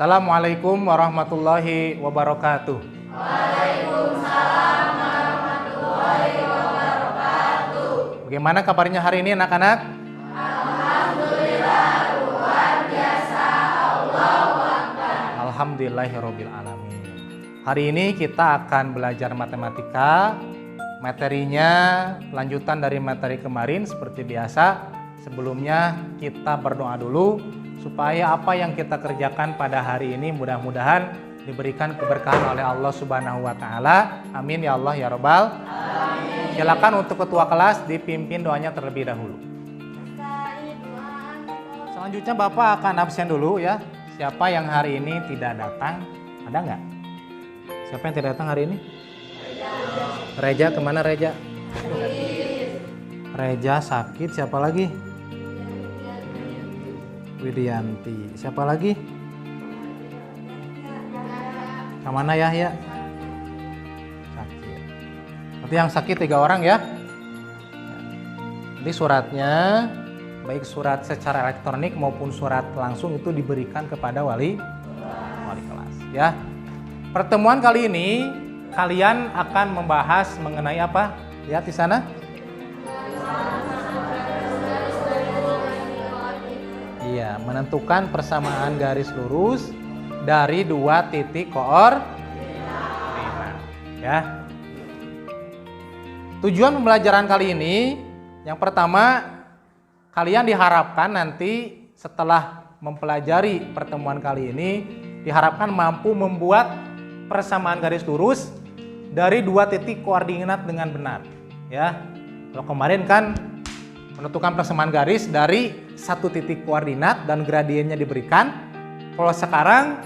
Assalamualaikum warahmatullahi wabarakatuh. Waalaikumsalam warahmatullahi wabarakatuh. Bagaimana kabarnya hari ini anak-anak? Alhamdulillah luar biasa. Allahu Akbar. Alhamdulillahirabbil alamin. Hari ini kita akan belajar matematika. Materinya lanjutan dari materi kemarin seperti biasa. Sebelumnya kita berdoa dulu supaya apa yang kita kerjakan pada hari ini mudah-mudahan diberikan keberkahan oleh Allah Subhanahu wa taala. Amin ya Allah ya Rabbal alamin. Silakan untuk ketua kelas dipimpin doanya terlebih dahulu. Selanjutnya Bapak akan absen dulu ya. Siapa yang hari ini tidak datang? Ada nggak? Siapa yang tidak datang hari ini? Reja, kemana Reja? Reja sakit, siapa lagi? Widianti, siapa lagi? Kemana Yahya? Sakit. Nanti yang sakit 3 orang ya. Nanti suratnya, baik surat secara elektronik maupun surat langsung itu diberikan kepada wali kelas ya. Pertemuan kali ini kalian akan membahas mengenai apa? Lihat di sana. Iya, menentukan persamaan garis lurus dari 2 titik koordinat. Ya. Tujuan pembelajaran kali ini, yang pertama, kalian diharapkan nanti setelah mempelajari pertemuan kali ini, diharapkan mampu membuat persamaan garis lurus dari 2 titik koordinat dengan benar. Ya, kalau kemarin kan menentukan persamaan garis dari 1 titik koordinat dan gradiennya diberikan. Kalau sekarang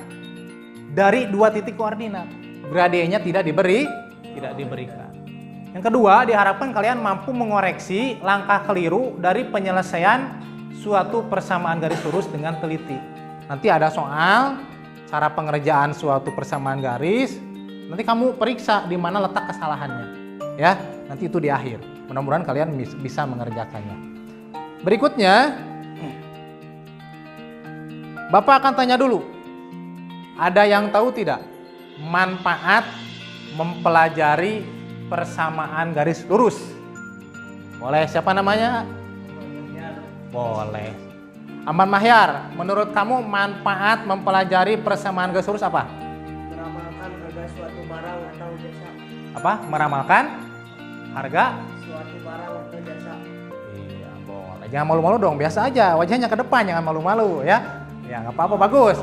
dari 2 titik koordinat, gradiennya tidak diberikan. Yang kedua, diharapkan kalian mampu mengoreksi langkah keliru dari penyelesaian suatu persamaan garis lurus dengan teliti. Nanti ada soal cara pengerjaan suatu persamaan garis. Nanti kamu periksa di mana letak kesalahannya. Ya, nanti itu di akhir. Mudah-mudahan kalian bisa mengerjakannya. Berikutnya, Bapak akan tanya dulu. Ada yang tahu tidak manfaat mempelajari persamaan garis lurus? Boleh, siapa namanya? Boleh. Aman Mahyar, menurut kamu manfaat mempelajari persamaan garis lurus apa? Meramalkan harga suatu barang atau jasa. Apa? Meramalkan harga Suatu barang atau jasa. Iya, boleh. Jangan malu-malu dong, biasa aja. Wajahnya ke depan, jangan malu-malu ya. Ya, nggak apa-apa, bagus.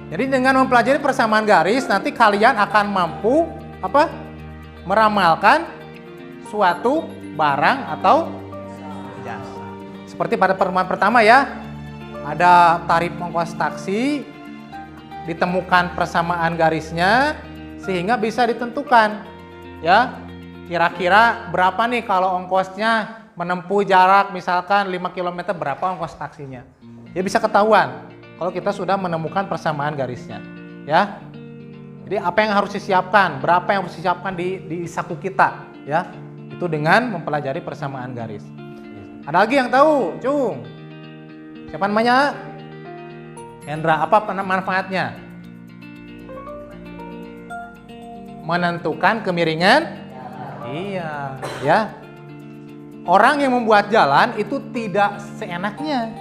Jadi dengan mempelajari persamaan garis, nanti kalian akan mampu apa? Meramalkan suatu barang atau jasa. Seperti pada pertemuan pertama ya, ada tarif ongkos taksi, ditemukan persamaan garisnya sehingga bisa ditentukan ya. Kira-kira berapa nih kalau ongkosnya menempuh jarak misalkan 5 km, berapa ongkos taksinya. Ya bisa ketahuan kalau kita sudah menemukan persamaan garisnya. Ya. Jadi apa yang harus disiapkan, berapa yang harus disiapkan di saku kita. Ya. Itu dengan mempelajari persamaan garis. Ada lagi yang tahu? Cung. Siapa namanya? Hendra, apa manfaatnya? Menentukan kemiringan. Iya, ya. Orang yang membuat jalan itu tidak seenaknya.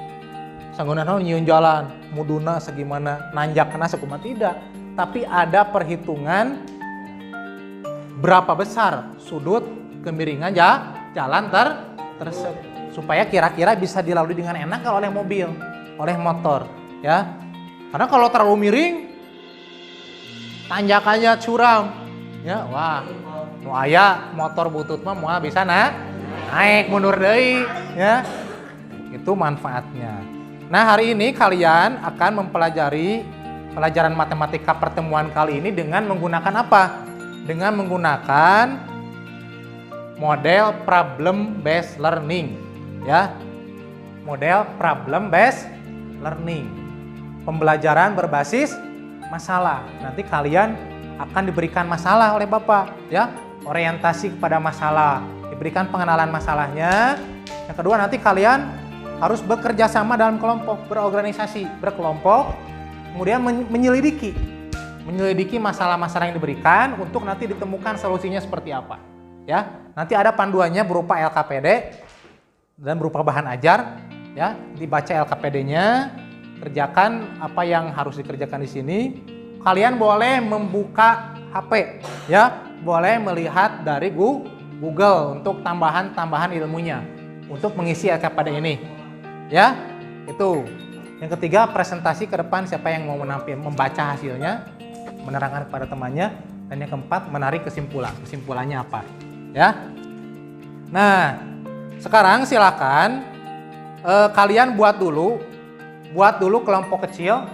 Sanggunan nyiun jalan, muduna segimana, nanjak kena sekumat, tidak. Tapi ada perhitungan berapa besar sudut kemiringan jalan tersebut supaya kira-kira bisa dilalui dengan enak kalau oleh mobil, oleh motor, ya. Karena kalau terlalu miring, tanjakannya curam, ya. Wah. Nu aya motor butut mah moal bisa naik mundur deui ya. Itu manfaatnya. Nah, hari ini kalian akan mempelajari pelajaran matematika pertemuan kali ini dengan menggunakan apa? Dengan menggunakan model problem based learning ya. Model problem based learning. Pembelajaran berbasis masalah. Nanti kalian akan diberikan masalah oleh Bapak ya. Orientasi kepada masalah, diberikan pengenalan masalahnya. Yang kedua, nanti kalian harus bekerja sama dalam kelompok, berorganisasi, berkelompok, kemudian menyelidiki masalah-masalah yang diberikan untuk nanti ditemukan solusinya seperti apa. Ya, nanti ada panduannya berupa LKPD dan berupa bahan ajar. Ya, dibaca LKPD-nya, kerjakan apa yang harus dikerjakan di sini. Kalian boleh membuka HP, ya, boleh melihat dari Google untuk tambahan ilmunya untuk mengisi LKPD ini. Ya, itu. Yang ketiga, presentasi ke depan siapa yang mau membaca hasilnya, menerangkan kepada temannya. Dan yang keempat, menarik kesimpulan. Kesimpulannya apa? Ya. Nah, sekarang silakan kalian buat dulu kelompok kecil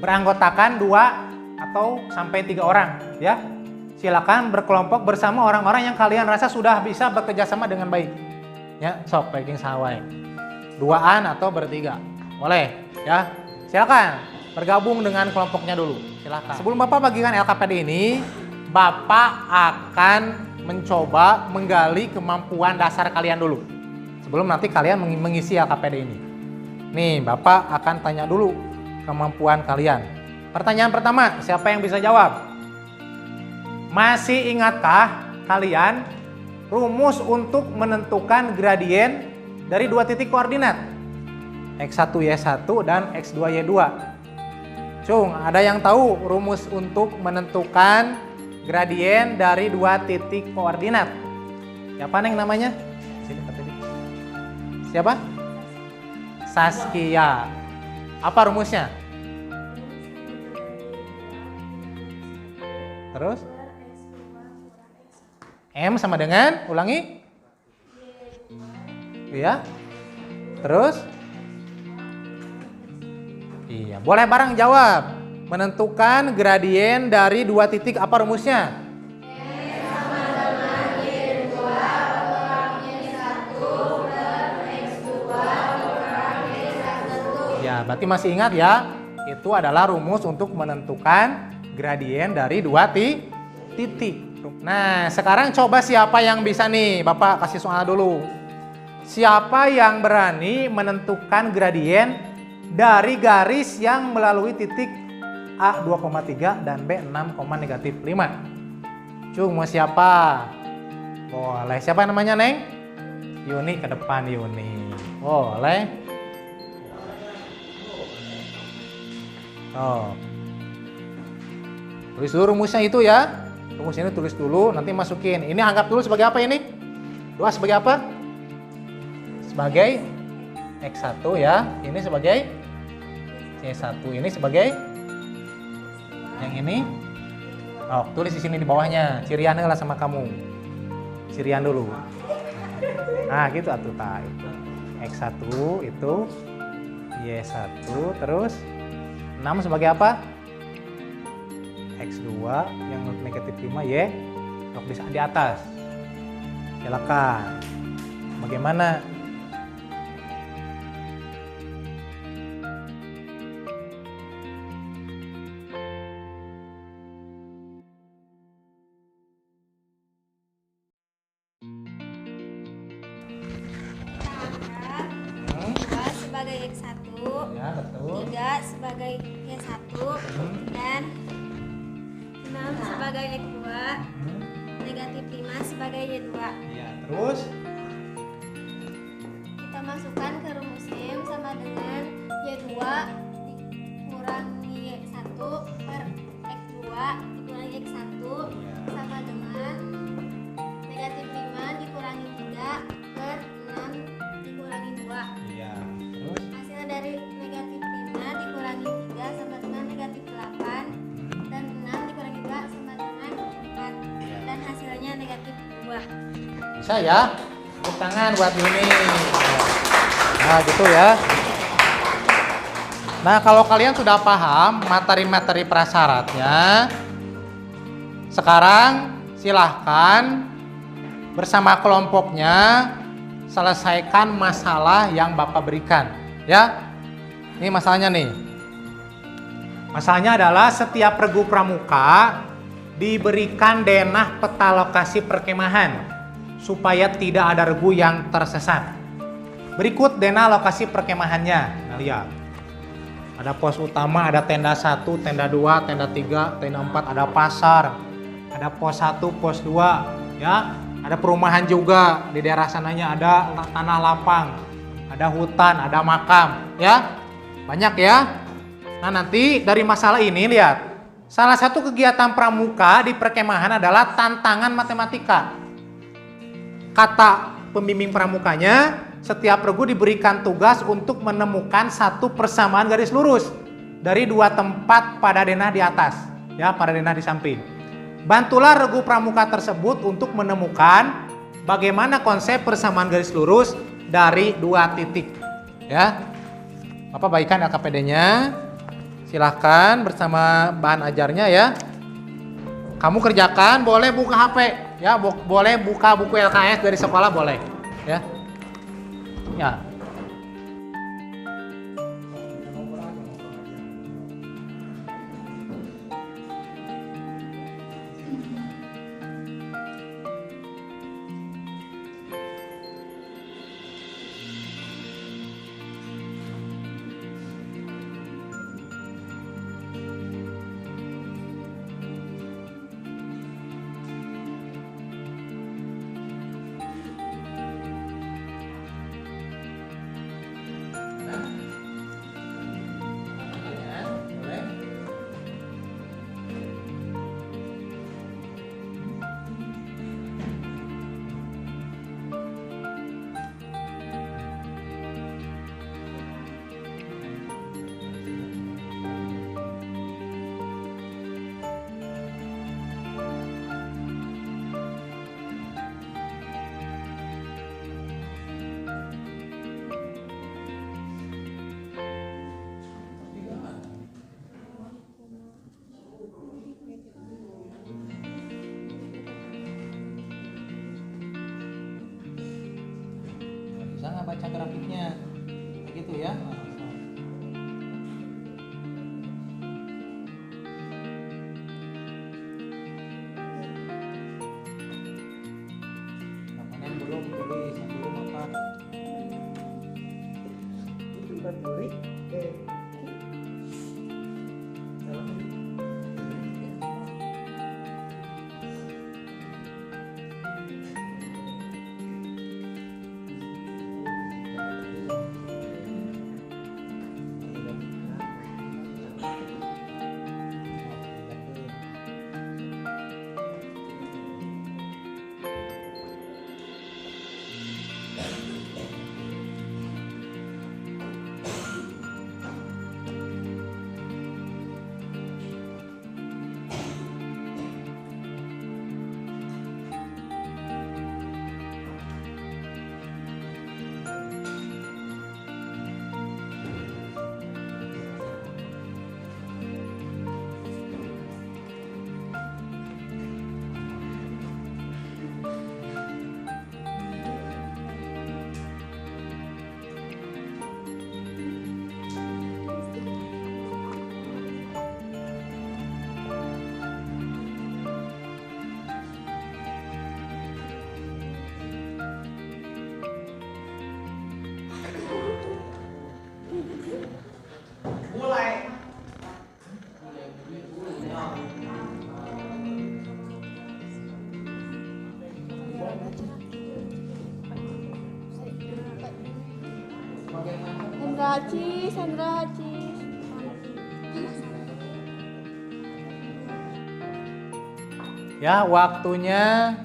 beranggotakan 2 atau sampai 3 orang, ya. Silakan berkelompok bersama orang-orang yang kalian rasa sudah bisa bekerja sama dengan baik. Ya, sok packing sawai. 2-an atau bertiga. Boleh, ya. Silakan bergabung dengan kelompoknya dulu. Silakan. Sebelum Bapak bagikan LKPD ini, Bapak akan mencoba menggali kemampuan dasar kalian dulu. Sebelum nanti kalian mengisi LKPD ini. Nih, Bapak akan tanya dulu kemampuan kalian. Pertanyaan pertama, siapa yang bisa jawab? Masih ingatkah kalian rumus untuk menentukan gradien dari 2 titik koordinat? X1Y1 dan X2Y2. Cung, ada yang tahu rumus untuk menentukan gradien dari 2 titik koordinat? Siapa Neng namanya? Sini Pak Teddy. Siapa? Saskia. Apa rumusnya? Terus? M sama dengan, ulangi. Iya. Terus? Iya, boleh bareng jawab. Menentukan gradien dari 2 titik, apa rumusnya? X sama dengan Y2 kurangnya 1 dan X2 kurangnya Y1. Ya, berarti masih ingat ya? Itu adalah rumus untuk menentukan gradien dari 2 titik. Nah, sekarang coba siapa yang bisa nih? Bapak kasih soal dulu. Siapa yang berani menentukan gradien dari garis yang melalui titik A 2,3 dan B 6,-5? Cung, mau siapa? Boleh. Siapa namanya, Neng? Yuni, ke depan Yuni. Boleh. Oh. Tulis dulu rumusnya itu ya. Rumus ini tulis dulu, nanti masukin. Ini anggap dulu sebagai apa ini? 2 sebagai apa? Sebagai X1 ya. Ini sebagai C1. Ini sebagai yang ini. Oh, tulis di sini di bawahnya. Cirian lah sama kamu. Cirian dulu. Nah, gitu atuh ta. X1 itu Y1 terus 6 sebagai apa? X2 yang -5 Y di atas. Silakan. Bagaimana? Sebagai X1, Ya, betul. 3 sebagai Y1, dan 6 sebagai X2, -5 sebagai Y2. Ya, terus Kita masukkan ke rumus M sama dengan Y2 dikurangi Y1 per X2 dikurangi X1 sama dengan -5 dikurangi 3 per 6 dikurangi 2. iya, terus Hasil dari -5 dikurangi 3 sama dengan -8 dan 6 dikurangi 2 sama dengan 4 dan hasilnya -2. bisa ya? Tepuk tangan buat Yuni. Nah, gitu ya. Nah, kalau kalian sudah paham materi-materi prasyaratnya, sekarang silahkan bersama kelompoknya selesaikan masalah yang Bapak berikan. Ya, ini masalahnya nih. Masalahnya adalah setiap regu pramuka diberikan denah peta lokasi perkemahan supaya tidak ada regu yang tersesat. Berikut denah lokasi perkemahannya. Nah, lihat. Ada pos utama, ada tenda 1, tenda 2, tenda 3, tenda 4, ada pasar. Ada pos 1, pos 2, ya. Ada perumahan juga, di daerah sananya ada tanah lapang, ada hutan, ada makam, ya. Banyak ya. Nah, nanti dari masalah ini lihat. Salah satu kegiatan pramuka di perkemahan adalah tantangan matematika. Kata pembimbing pramukanya, setiap regu diberikan tugas untuk menemukan satu persamaan garis lurus dari dua tempat pada denah di atas, ya, pada denah di samping. Bantulah regu pramuka tersebut untuk menemukan bagaimana konsep persamaan garis lurus dari dua titik, ya. Bapak bagikan LKPD-nya. Silahkan bersama bahan ajarnya ya. Kamu kerjakan, boleh buka HP, ya, boleh buka buku LKS dari sekolah boleh, ya. Ya. Bisa nggak baca grafiknya? Begitu ya. Yang belum tulis, yang belum apa? Itu bukan tulis. Sandra Aci. Ya, waktunya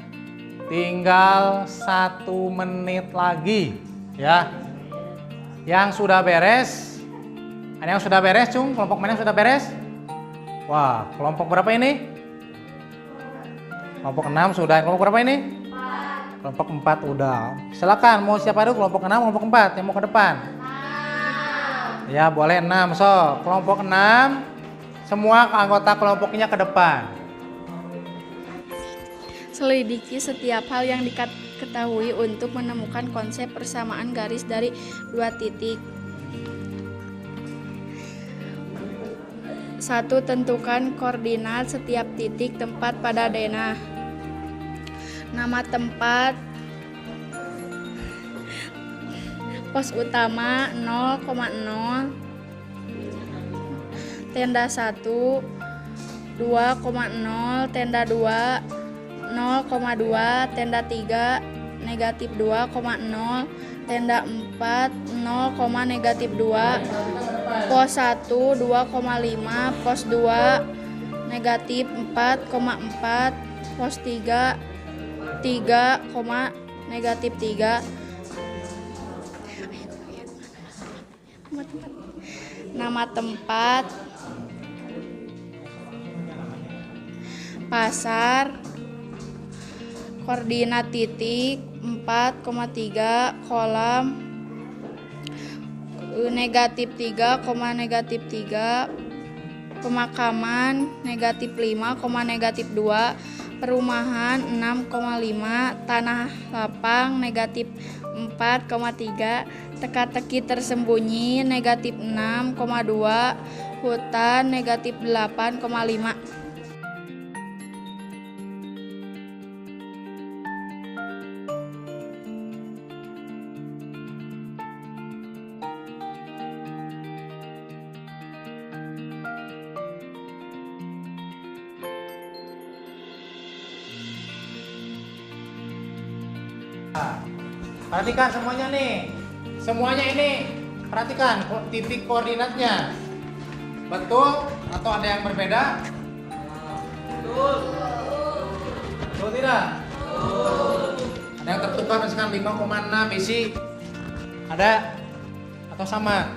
tinggal 1 menit lagi, ya. Yang sudah beres, ada yang sudah beres, Cung? Kelompok mana yang sudah beres? Wah, kelompok berapa ini? Kelompok 6 sudah. Kelompok berapa ini? 4. Kelompok 4 udah. Silakan, mau siapa dulu? Kelompok 6, kelompok 4 yang mau ke depan? 6. Ya, boleh 6. So, kelompok 6, semua anggota kelompoknya ke depan. Selidiki setiap hal yang diketahui untuk menemukan konsep persamaan garis dari dua titik. 1. Tentukan koordinat setiap titik tempat pada denah. Nama tempat, pos utama 0,0, tenda 1 2,0, tenda 2 0,2, tenda 3 negatif 2,0, tenda 4 0, negatif 2, pos 1 2,5, pos 2 negatif 4,4, pos 3 3, negatif 3. Nama tempat pasar, koordinat titik 4,3, kolam negatif 3, negatif 3, pemakaman negatif 5, negatif 2, perumahan 6,5, tanah lapang negatif 4,3, teka-teki tersembunyi negatif 6,2, hutan negatif 8,5. Perhatikan semuanya nih. Semuanya ini perhatikan titik koordinatnya. Betul atau ada yang berbeda? Betul. Betul tidak? Betul. Ada yang tertukar misalkan 5,6 isi. Ada atau sama?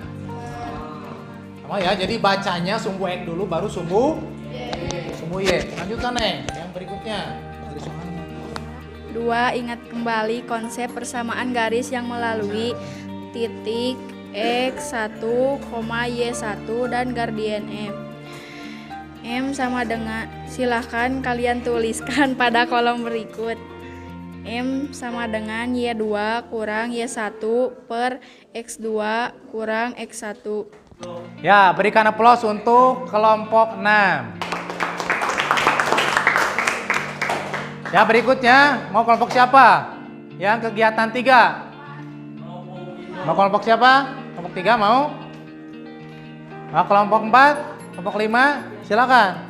Sama ya. Jadi bacanya sumbu X dulu baru sumbu Y. Sumbu Y. Lanjutkan Neng. Yang berikutnya. Dari soalnya. 2. Ingat kembali konsep persamaan garis yang melalui titik X1, Y1 dan gradien M. M sama dengan, silahkan kalian tuliskan pada kolom berikut. M sama dengan Y2 kurang Y1 per X2 kurang X1. Ya, berikan aplaus untuk kelompok 6. Ya, berikutnya mau kelompok siapa? Yang kegiatan 3. Mau kelompok siapa? Kelompok 3 mau? Mau kelompok 4? Kelompok 5? Silakan.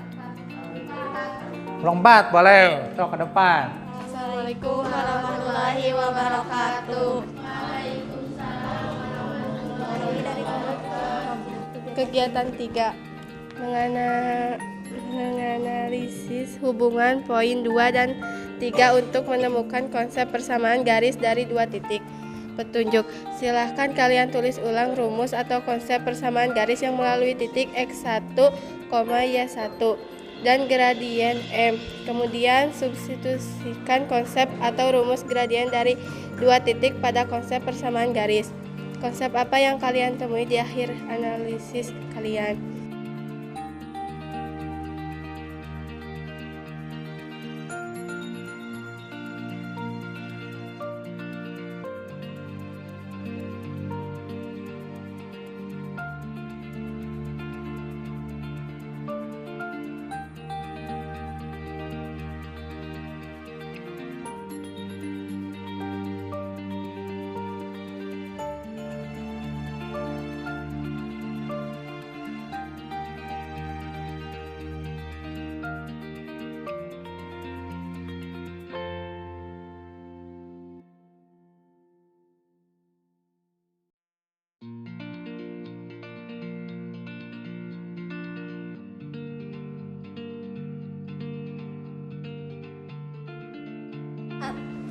Kelompok 4 boleh. Tuh ke depan. Assalamualaikum warahmatullahi wabarakatuh. Kegiatan 3 menganalisis hubungan poin 2 dan 3 untuk menemukan konsep persamaan garis dari dua titik. Petunjuk, silahkan kalian tulis ulang rumus atau konsep persamaan garis yang melalui titik X1, Y1 dan gradien M. Kemudian substitusikan konsep atau rumus gradien dari dua titik pada konsep persamaan garis. Konsep apa yang kalian temui di akhir analisis kalian?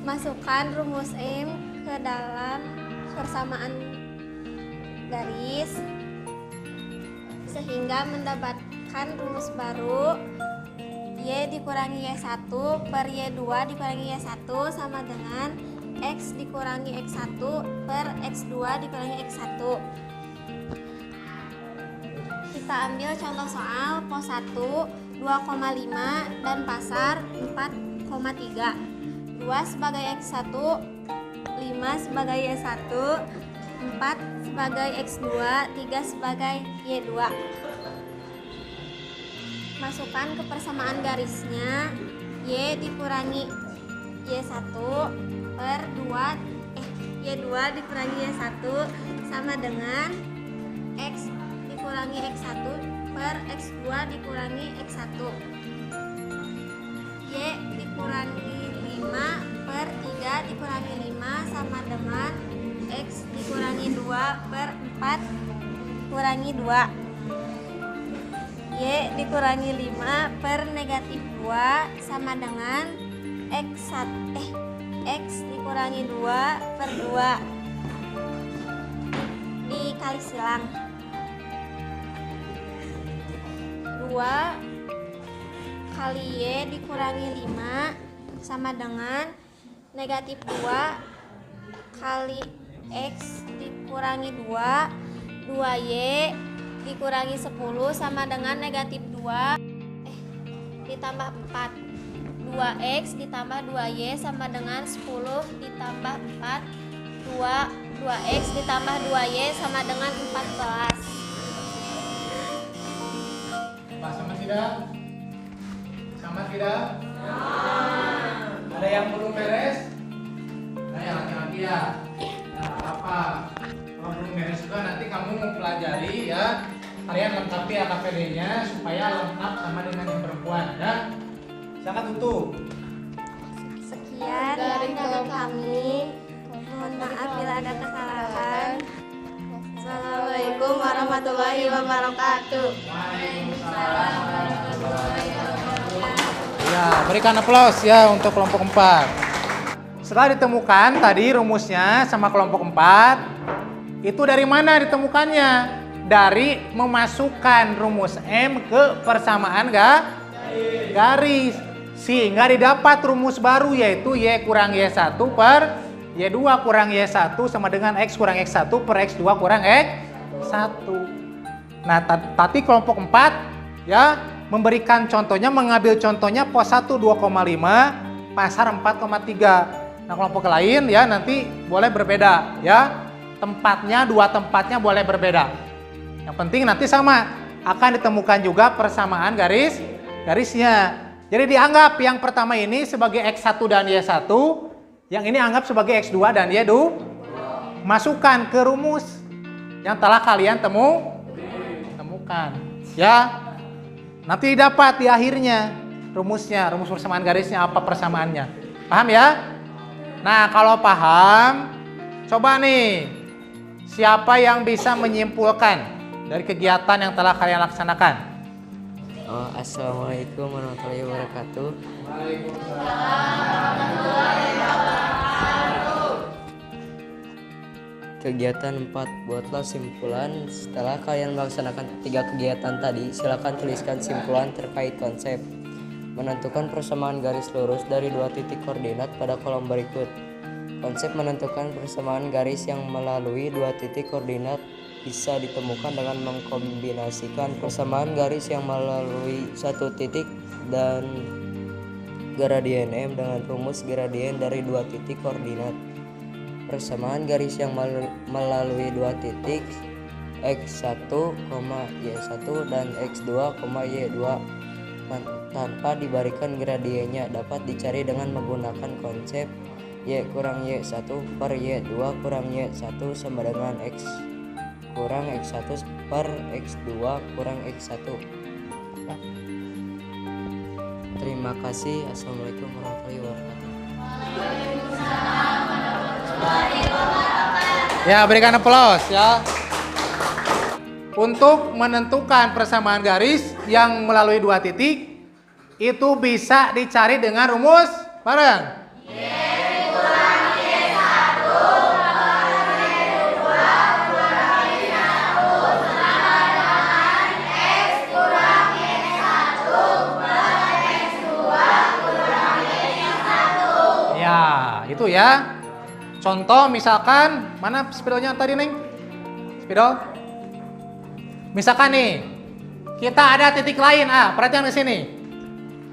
Masukkan rumus M ke dalam persamaan garis sehingga mendapatkan rumus baru Y dikurangi Y1 per Y2 dikurangi Y1 sama dengan X dikurangi X1 per X2 dikurangi X1. Kita ambil contoh soal pos 1 2,5 dan pasar 4,3. 2 sebagai X1, 5 sebagai Y1, 4 sebagai X2, 3 sebagai Y2. Masukkan ke persamaan garisnya Y dikurangi Y1 per 2 Y2 dikurangi Y1 sama dengan X dikurangi X1 per X2 dikurangi X1. Y dikurangi 5 per 3 dikurangi 5 sama dengan X dikurangi 2 per 4 kurangi 2. Y dikurangi 5 per negatif 2 sama dengan X dikurangi 2 per 2 dikali silang. 2 kali Y dikurangi 5 sama dengan negatif 2 kali X dikurangi 2 2Y dikurangi 10 sama dengan negatif 2 ditambah 4 2X ditambah 2Y sama dengan 10 ditambah 4 2X ditambah 2Y sama dengan 14. Sama tidak? Sama tidak? Ada yang belum beres? Nah, yang laki-laki ya. Nah, apa? Kalau belum beres juga nanti kamu mempelajari ya. Kalian lengkapi AKPD-nya supaya lengkap sama dengan yang perempuan ya. Silakan tutup. Sekian dari kami. Mohon maaf bila ada kesalahan. Assalamualaikum warahmatullahi wabarakatuh. Waalaikumsalam warahmatullahi wabarakatuh. Ya, berikan aplaus ya untuk kelompok 4. Setelah ditemukan tadi rumusnya sama kelompok 4, itu dari mana ditemukannya? Dari memasukkan rumus M ke persamaan garis. Sehingga didapat rumus baru yaitu Y kurang Y1 per Y2 kurang Y1 sama dengan X kurang X1 per X2 kurang X1. Nah, tadi kelompok 4 ya memberikan contohnya, mengambil contohnya pos 1 2,5, pasar 4,3. Nah, kelompok lain ya nanti boleh berbeda ya. Dua tempatnya boleh berbeda. Yang penting nanti sama, akan ditemukan juga persamaan garisnya. Jadi dianggap yang pertama ini sebagai X1 dan Y1, yang ini anggap sebagai X2 dan Y2. Masukkan ke rumus yang telah kalian temukan. Ya. Nanti dapat di akhirnya rumusnya, rumus persamaan garisnya apa persamaannya. Paham ya? Nah, kalau paham, coba nih siapa yang bisa menyimpulkan dari kegiatan yang telah kalian laksanakan? Assalamualaikum warahmatullahi wabarakatuh. Kegiatan 4, buatlah simpulan. Setelah kalian melaksanakan 3 kegiatan tadi, silakan tuliskan simpulan terkait konsep. Menentukan persamaan garis lurus dari 2 titik koordinat pada kolom berikut. Konsep menentukan persamaan garis yang melalui 2 titik koordinat bisa ditemukan dengan mengkombinasikan persamaan garis yang melalui 1 titik dan gradien M dengan rumus gradien dari 2 titik koordinat. Persamaan garis yang melalui 2 titik X1, Y1 dan X2, Y2 tanpa diberikan gradiennya dapat dicari dengan menggunakan konsep Y kurang Y1 per Y2 kurang Y1 sama dengan X kurang X1 per X2 kurang X1. Terima kasih. Assalamualaikum warahmatullahi wabarakatuh. Ya, berikan aplaus ya. Untuk menentukan persamaan garis yang melalui 2 titik itu bisa dicari dengan rumus bareng. Itu ya. Contoh misalkan, mana spidolnya tadi, Neng? Spidol. Misalkan nih, kita ada titik lain. Perhatian ke sini.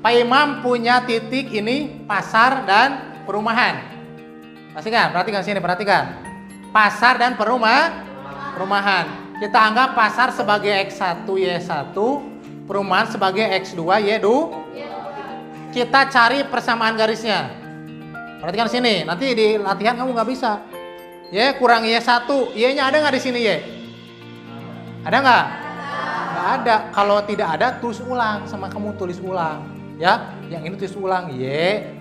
Pak Imam punya titik ini pasar dan perumahan. Perhatikan sini, perhatikan. Pasar dan perumahan. Kita anggap pasar sebagai X1 Y1, perumahan sebagai X2 Y2. Kita cari persamaan garisnya. Perhatikan sini, nanti di latihan kamu nggak bisa. Y kurang Y1, Y-nya ada nggak di sini Y? Ada nggak? Nggak ada. Kalau tidak ada, tulis ulang. Sama kamu tulis ulang. Ya, yang ini tulis ulang. Y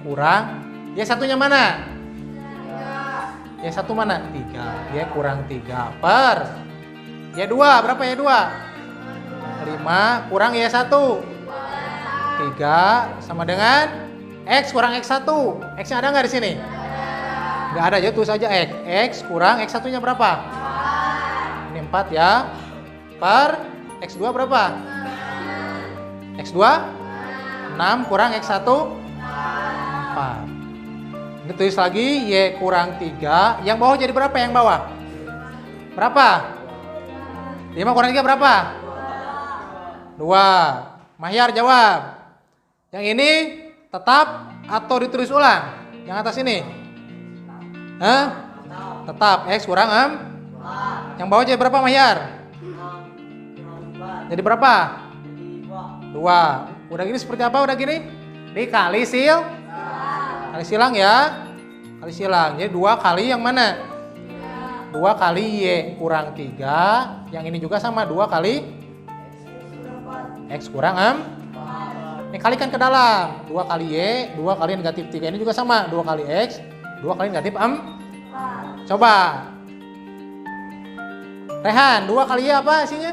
kurang. Y satunya mana? Y satu mana? 3. Y kurang 3 per. Y2 berapa Y2? 5 kurang Y1. 3 sama dengan X kurang X1. X-nya ada nggak di sini? Nggak ada, jadi tulis aja X. X kurang X1-nya berapa? Ini 4 ya. Per X2 berapa? X2? 6 kurang X1? 4. Ini tulis lagi Y kurang 3. Yang bawah jadi berapa yang bawah? Berapa? 5 kurang 3 berapa? 2. Mahyar jawab. Yang ini tetap atau ditulis ulang? Yang atas ini? Tetap. X kurang 4. Yang bawah jadi berapa Mahyar? Jadi berapa? 2. Udah gini seperti apa udah gini? Dikali kali silang ya. Kali silang. Jadi 2 kali yang mana? 2 kali Y kurang 3. Yang ini juga sama 2 kali X kurang 4. Ini kalikan ke dalam. 2 kali Y, 2 kali negatif 3. Ini juga sama. 2 kali X, 2 kali negatif 4. Coba. Rehan, 2 kali Y apa isinya?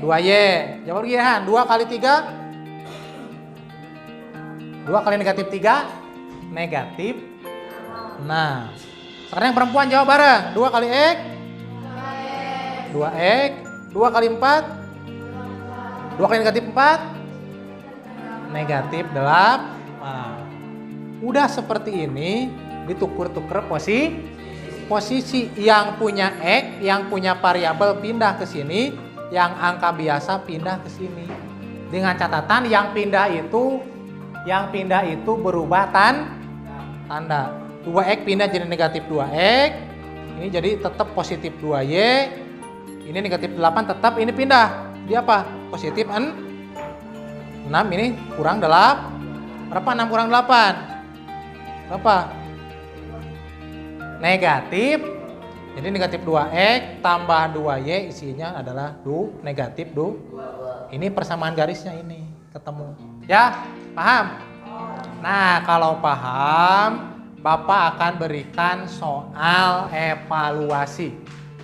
2Y. Jawab lagi Rehan. 2 kali 3. 2 kali negatif 3. Negatif. Nah. Sekarang yang perempuan jawab bareng. 2 kali X. 2X. 2 kali 4. 2 kali negatif 4. Negatif 8. Udah seperti ini. Ditukur-tuker posisi. Yang punya X, yang punya variabel pindah ke sini. Yang angka biasa pindah ke sini. Dengan catatan yang pindah itu berubah tanda. 2X pindah jadi negatif 2X. Ini jadi tetap positif 2Y. Ini negatif 8 tetap ini pindah. Dia apa? Positif 6. Ini kurang 8. Berapa 6 kurang 8? Berapa? Negatif. Jadi negatif 2X tambah 2Y isinya adalah negatif 2. Ini persamaan garisnya ini ketemu. Ya, paham? Nah, kalau paham, Bapak akan berikan soal evaluasi.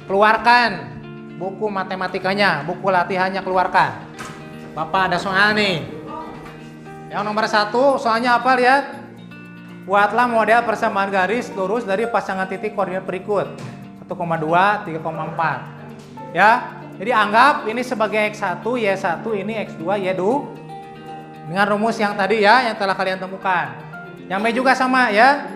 Keluarkan buku matematikanya, buku latihannya keluarkan. Bapak ada soal nih. Yang nomor 1, soalnya apa lihat? Buatlah model persamaan garis lurus dari pasangan titik koordinat berikut. 1,2, 3,4. Ya, jadi anggap ini sebagai X1, Y1, ini X2, Y2. Dengan rumus yang tadi ya, yang telah kalian temukan. Yang B juga sama ya.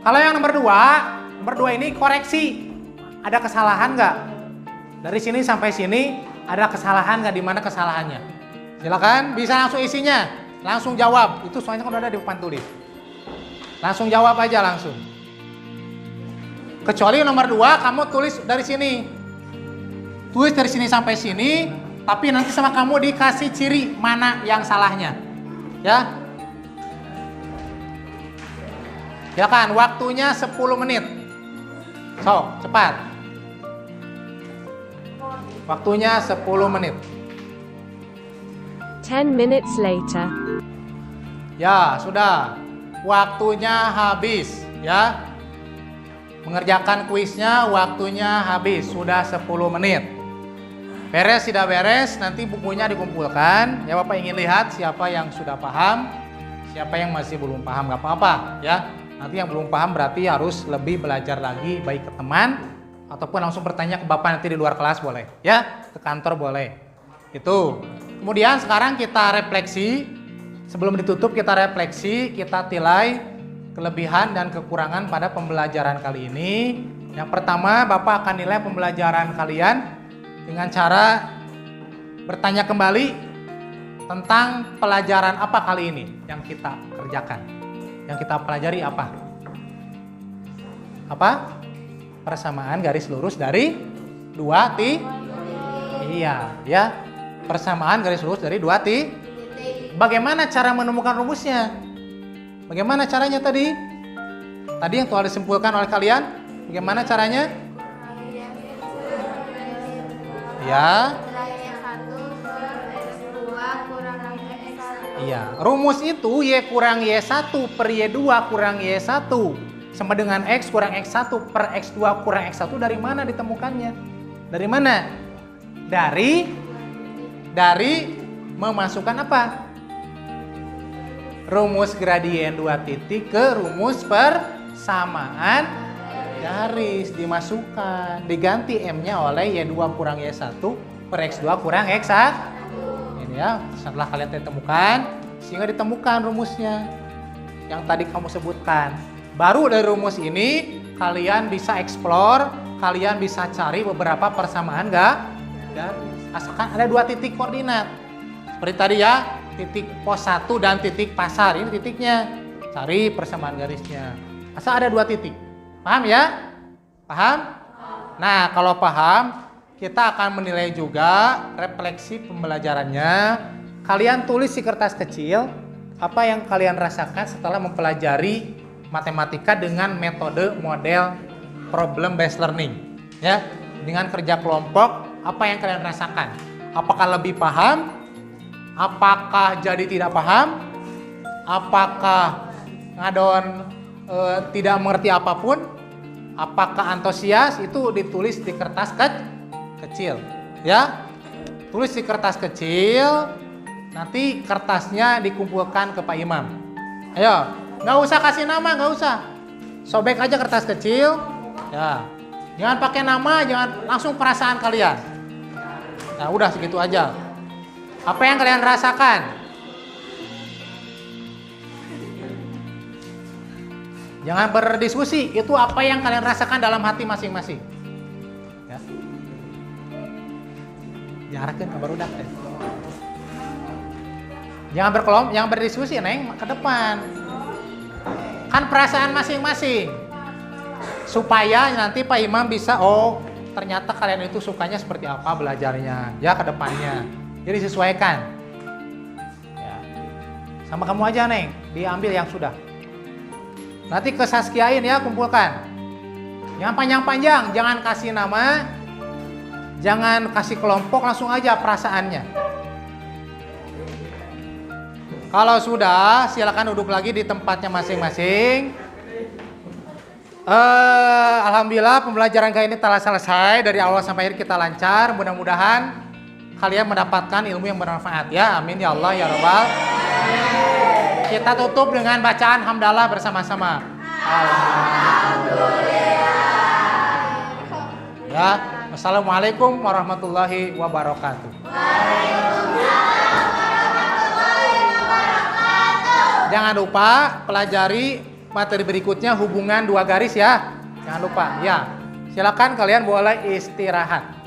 Kalau yang nomor 2 ini koreksi. Ada kesalahan nggak? Dari sini sampai sini ada kesalahan nggak? Di mana kesalahannya? Silakan, bisa langsung isinya, langsung jawab. Itu soalnya kan udah ada di papan tulis. Langsung jawab aja langsung. Kecuali nomor 2 kamu tulis dari sini. Tulis dari sini sampai sini. Tapi nanti sama kamu dikasih ciri mana yang salahnya. Ya. Silakan, waktunya 10 menit. So, cepat. Waktunya 10 menit. 10 minutes later. Ya, sudah. Waktunya habis, ya. Mengerjakan kuisnya waktunya habis, sudah 10 menit. Beres tidak beres, nanti bukunya dikumpulkan. Ya, Bapak ingin lihat siapa yang sudah paham, siapa yang masih belum paham, nggak apa-apa ya. Nanti yang belum paham berarti harus lebih belajar lagi, baik ke teman ataupun langsung bertanya ke Bapak nanti di luar kelas boleh, ya, ke kantor boleh. Itu. Kemudian sekarang kita refleksi. Sebelum ditutup kita refleksi, kita nilai kelebihan dan kekurangan pada pembelajaran kali ini. Yang pertama, Bapak akan nilai pembelajaran kalian dengan cara bertanya kembali tentang pelajaran apa kali ini yang kita kerjakan. Yang kita pelajari apa? Apa? Persamaan garis lurus dari 2 titik. Iya, ya. Persamaan garis lurus dari 2 titik. Bagaimana cara menemukan rumusnya? Bagaimana caranya tadi? Tadi yang telah disimpulkan oleh kalian, bagaimana caranya? Ya. Iya, rumus itu Y kurang Y1 per Y2 kurang Y1 sama dengan X kurang X1 per X2 kurang X1 dari mana ditemukannya? Dari mana? Dari memasukkan apa? Rumus gradien 2 titik ke rumus persamaan garis dimasukkan. Diganti M-nya oleh Y2 kurang Y1 per X2 kurang X1. Ini ya, setelah kalian temukan, sehingga ditemukan rumusnya yang tadi kamu sebutkan. Baru dari rumus ini kalian bisa explore, kalian bisa cari beberapa persamaan garis. Asalkan ada 2 titik koordinat. Seperti tadi ya, titik pos 1 dan titik pasar. Ini titiknya. Cari persamaan garisnya. Asal ada 2 titik. Paham ya? Paham? Nah, kalau paham, kita akan menilai juga refleksi pembelajarannya. Kalian tulis di kertas kecil apa yang kalian rasakan setelah mempelajari matematika dengan metode model problem based learning. Ya, dengan kerja kelompok, apa yang kalian rasakan? Apakah lebih paham? Apakah jadi tidak paham? Apakah ngadon tidak mengerti apapun? Apakah antusias? Itu ditulis di kertas kecil, ya. Tulis di kertas kecil, nanti kertasnya dikumpulkan ke Pak Imam. Ayo, nggak usah kasih nama, nggak usah. Sobek aja kertas kecil, ya. Jangan pakai nama, jangan langsung perasaan kalian. Nah, udah segitu aja. Apa yang kalian rasakan? Jangan berdiskusi, itu apa yang kalian rasakan dalam hati masing-masing. Ya. Diarahkan ke barudak deh. Jangan berkelompok, jangan berdiskusi, Neng, ke depan. Kan perasaan masing-masing. Supaya nanti Pak Imam bisa, oh ternyata kalian itu sukanya seperti apa belajarnya, ya ke depannya. Jadi sesuaikan. Ya. Sama kamu aja, Neng, diambil yang sudah. Nanti ke Saskiain ya, kumpulkan. Jangan panjang-panjang, jangan kasih nama, jangan kasih kelompok, langsung aja perasaannya. Kalau sudah, silakan duduk lagi di tempatnya masing-masing. Alhamdulillah pembelajaran kali ini telah selesai. Dari awal sampai akhir kita lancar. Mudah-mudahan kalian mendapatkan ilmu yang bermanfaat ya. Amin ya Allah ya Rabbal. Kita tutup dengan bacaan hamdalah bersama-sama. Alhamdulillah. Ya, Assalamualaikum warahmatullahi wabarakatuh. Jangan lupa pelajari materi berikutnya hubungan 2 garis ya. Jangan lupa ya. Silakan kalian boleh istirahat.